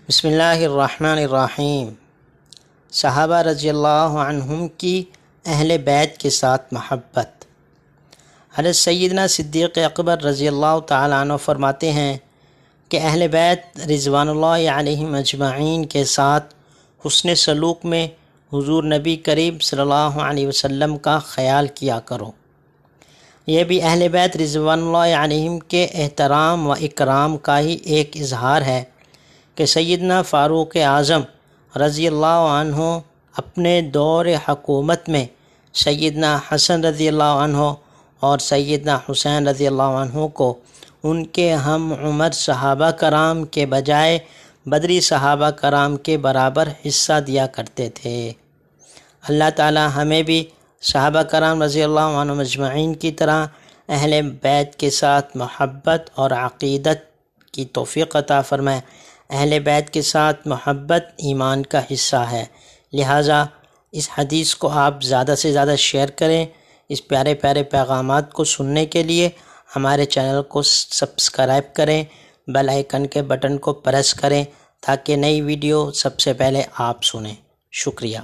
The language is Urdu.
بسم اللہ الرحمن الرحیم۔ صحابہ رضی اللہ عنہم کی اہل بیت کے ساتھ محبت۔ حضرت سیدنا صدیق اکبر رضی اللہ تعالیٰ عنہ فرماتے ہیں کہ اہل بیت رضوان اللہ علیہم اجمعین کے ساتھ حسن سلوک میں حضور نبی کریم صلی اللہ علیہ وسلم کا خیال کیا کرو۔ یہ بھی اہل بیت رضوان اللہ علیہم کے احترام و اکرام کا ہی ایک اظہار ہے کہ سیدنا فاروق اعظم رضی اللہ عنہ اپنے دور حکومت میں سیدنا حسن رضی اللہ عنہ اور سیدنا حسین رضی اللہ عنہ کو ان کے ہم عمر صحابہ کرام کے بجائے بدری صحابہ کرام کے برابر حصہ دیا کرتے تھے۔ اللہ تعالی ہمیں بھی صحابہ کرام رضی اللہ عنہ مجمعین کی طرح اہل بیت کے ساتھ محبت اور عقیدت کی توفیق عطا فرمائے۔ اہل بیت کے ساتھ محبت ایمان کا حصہ ہے، لہٰذا اس حدیث کو آپ زیادہ سے زیادہ شیئر کریں۔ اس پیارے پیارے پیغامات کو سننے کے لیے ہمارے چینل کو سبسکرائب کریں، بیل آئیکن کے بٹن کو پریس کریں تاکہ نئی ویڈیو سب سے پہلے آپ سنیں۔ شکریہ۔